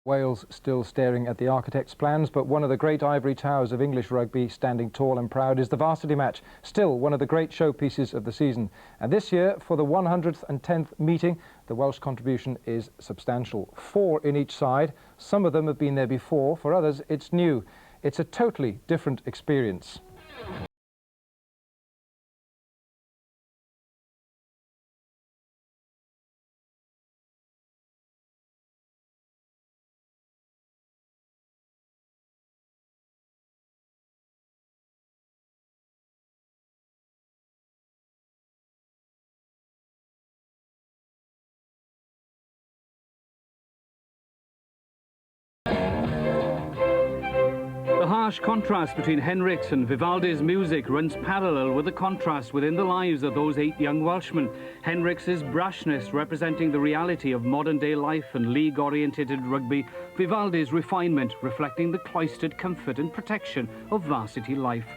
Wales still staring at the architect's plans, but one of the great ivory towers of English rugby standing tall and proud is the Varsity Match, still one of the great showpieces of the season. And this year, for the 110th meeting, the Welsh contribution is substantial. 4 in each side. Some of them have been there before, for others it's new. It's a totally different experience. The harsh contrast between Henricks and Vivaldi's music runs parallel with the contrast within the lives of those 8 young Welshmen. Henricks' brashness representing the reality of modern-day life and league-orientated rugby, Vivaldi's refinement reflecting the cloistered comfort and protection of varsity life.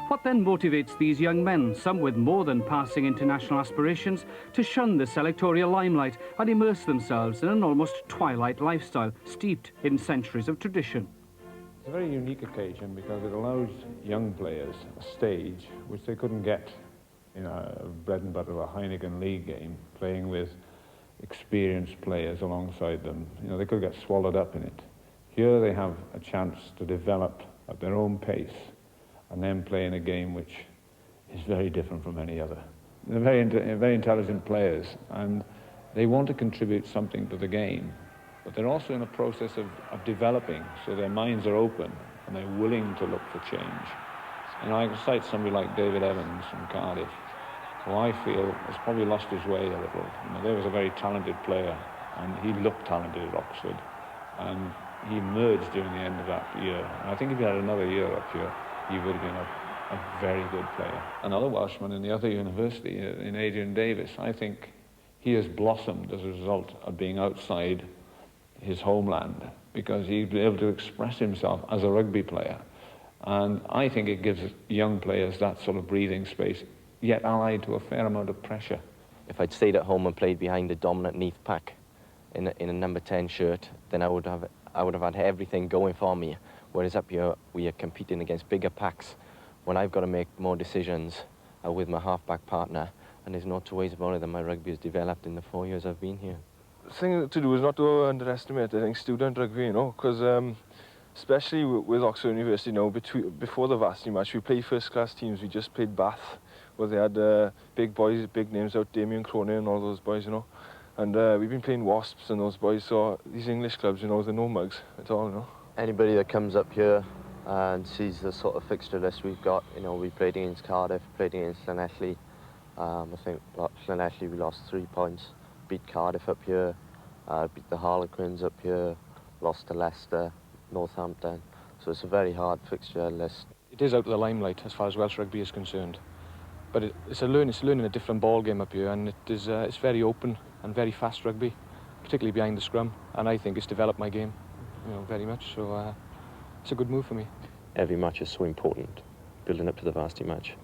What then motivates these young men, some with more than passing international aspirations, to shun the selectorial limelight and immerse themselves in an almost twilight lifestyle steeped in centuries of tradition? It's a very unique occasion because it allows young players a stage which they couldn't get in a bread and butter of a Heineken League game, playing with experienced players alongside them. You know, they could get swallowed up in it. Here they have a chance to develop at their own pace and then play in a game which is very different from any other. They're very intelligent players and they want to contribute something to the game. But they're also in a process of developing, so their minds are open and they're willing to look for change. And I cite somebody like David Evans from Cardiff, who I feel has probably lost his way a little. You know, there was a very talented player, and he looked talented at Oxford, and he emerged during the end of that year. And I think if he had another year up here, he would have been a very good player. Another Welshman in the other university, in Adrian Davis, I think he has blossomed as a result of being outside his homeland, because he'd be able to express himself as a rugby player. And I think it gives young players that sort of breathing space, yet allied to a fair amount of pressure. If I'd stayed at home and played behind a dominant Neath pack in a number 10 shirt, then I would have had everything going for me. Whereas up here, we are competing against bigger packs when I've got to make more decisions with my halfback partner, and there's no two ways about it that my rugby has developed in the 4 years I've been here. The thing to do is not to underestimate, I think, student rugby, you know, because especially with Oxford University, you know, before the Varsity Match, we played first-class teams. We just played Bath, where they had big boys, big names out, Damien Cronin and all those boys, you know. And we've been playing Wasps and those boys, so these English clubs, you know, they're no mugs at all, you know. Anybody that comes up here and sees the sort of fixture list we've got, you know, we played against Cardiff, played against Llanelli. I think Llanelli we lost 3 points. Beat Cardiff up here, beat the Harlequins up here, lost to Leicester, Northampton. So it's a very hard fixture list. It is out of the limelight as far as Welsh rugby is concerned, but it's learning a different ball game up here, and it's very open and very fast rugby, particularly behind the scrum, and I think it's developed my game, you know, very much. So it's a good move for me. Every match is so important, building up to the Varsity Match,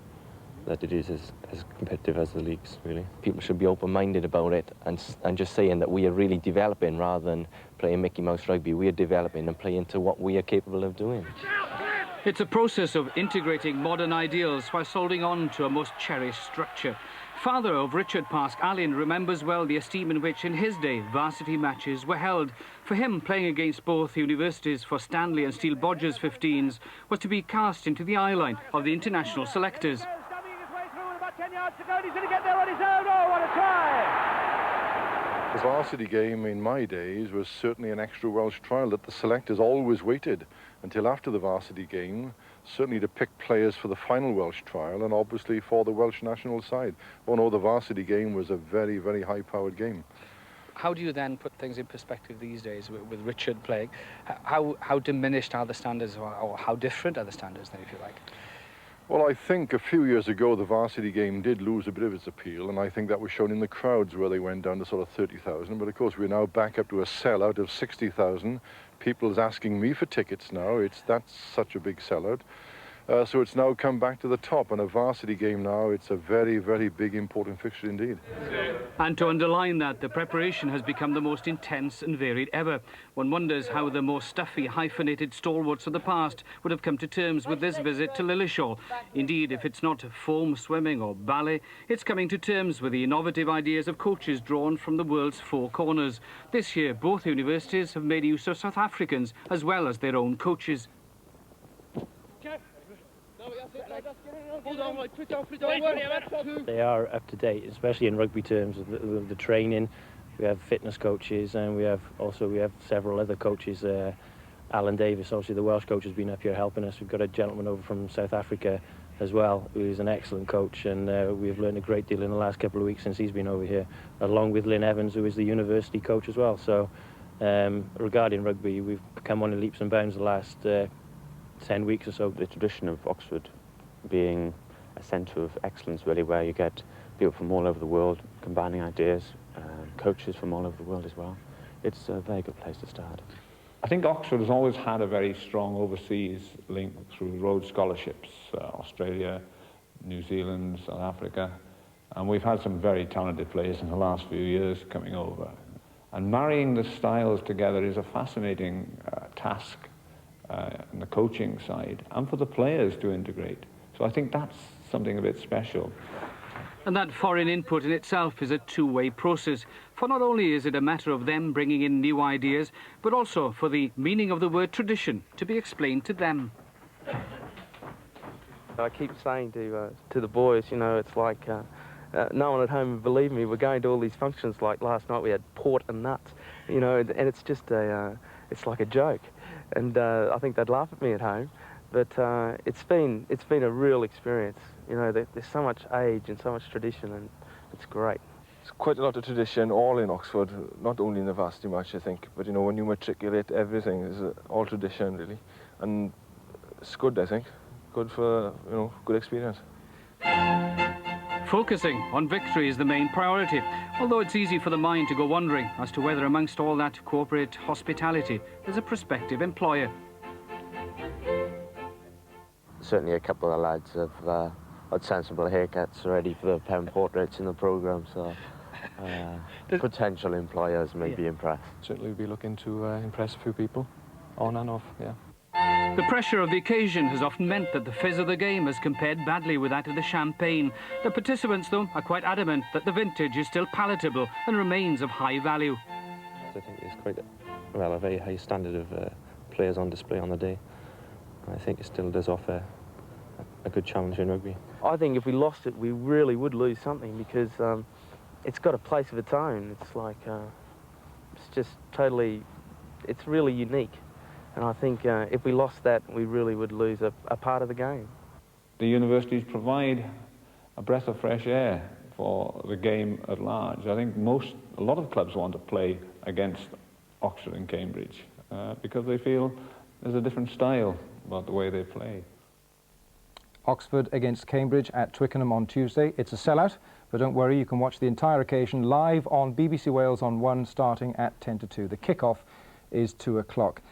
that it is as competitive as the leagues, really. People should be open-minded about it and just saying that we are really developing rather than playing Mickey Mouse rugby. We are developing and playing to what we are capable of doing. It's a process of integrating modern ideals whilst holding on to a most cherished structure. Father of Richard Pask, Alun, remembers well the esteem in which, in his day, varsity matches were held. For him, playing against both universities for Stanley and Steel Bodgers 15s was to be cast into the eye line of the international selectors. 10 yards to go, and he's going to get there on his own. Oh, what a try! The varsity game in my days was certainly an extra Welsh trial that the selectors always waited until after the varsity game, certainly to pick players for the final Welsh trial and obviously for the Welsh national side. Oh no, the varsity game was a very, very high-powered game. How do you then put things in perspective these days with Richard playing? How diminished are the standards, or how different are the standards then, if you like? Well, I think a few years ago the varsity game did lose a bit of its appeal, and I think that was shown in the crowds where they went down to sort of 30,000. But of course we're now back up to a sellout of 60,000. People's asking me for tickets now. That's such a big sellout. So it's now come back to the top, and a varsity game now, it's a very, very big, important fixture indeed. And to underline that, the preparation has become the most intense and varied ever. One wonders how the more stuffy, hyphenated stalwarts of the past would have come to terms with this visit to Lilleshall. Indeed, if it's not foam swimming or ballet, it's coming to terms with the innovative ideas of coaches drawn from the world's four corners. This year, both universities have made use of South Africans as well as their own coaches. They are up to date, especially in rugby terms of the training. We have fitness coaches, and we have several other coaches. Alan Davis, obviously the Welsh coach, has been up here helping us. We've got a gentleman over from South Africa as well, who is an excellent coach, and we've learned a great deal in the last couple of weeks since he's been over here, along with Lynn Evans, who is the university coach as well. So regarding rugby, we've come on in leaps and bounds the last 10 weeks or so. The tradition of Oxford being a centre of excellence, really, where you get people from all over the world combining ideas, coaches from all over the world as well. It's a very good place to start. I think Oxford has always had a very strong overseas link through Rhodes scholarships, Australia, New Zealand, South Africa, and we've had some very talented players in the last few years coming over. And marrying the styles together is a fascinating task on the coaching side, and for the players to integrate. So I think that's something a bit special. And that foreign input in itself is a two-way process. For not only is it a matter of them bringing in new ideas, but also for the meaning of the word tradition to be explained to them. I keep saying to the boys, you know, it's like no one at home would believe me. We're going to all these functions, like last night we had port and nuts, you know, and it's just it's like a joke. And I think they'd laugh at me at home, but it's been a real experience. You know, there's so much age and so much tradition, and it's great. It's quite a lot of tradition all in Oxford, not only in the Varsity Match, I think, but you know, when you matriculate, everything is all tradition really, and it's good, I think, good for, you know, good experience. Focusing on victory is the main priority, although it's easy for the mind to go wondering as to whether amongst all that corporate hospitality there's a prospective employer. Certainly a couple of lads have had sensible haircuts ready for the pen portraits in the programme, so potential employers may be impressed. Certainly we'll be looking to impress a few people, on and off, yeah. The pressure of the occasion has often meant that the fizz of the game has compared badly with that of the champagne. The participants, though, are quite adamant that the vintage is still palatable and remains of high value. I think there's quite a very high standard of players on display on the day. And I think it still does offer a good challenge in rugby. I think if we lost it, we really would lose something, because it's got a place of its own. It's like, it's just totally, it's really unique. And I think if we lost that, we really would lose a part of the game. The universities provide a breath of fresh air for the game at large. I think a lot of clubs want to play against Oxford and Cambridge because they feel there's a different style about the way they play. Oxford against Cambridge at Twickenham on Tuesday. It's a sellout, but don't worry, you can watch the entire occasion live on BBC Wales on 1 starting at 10 to 2. The kick-off is 2 o'clock.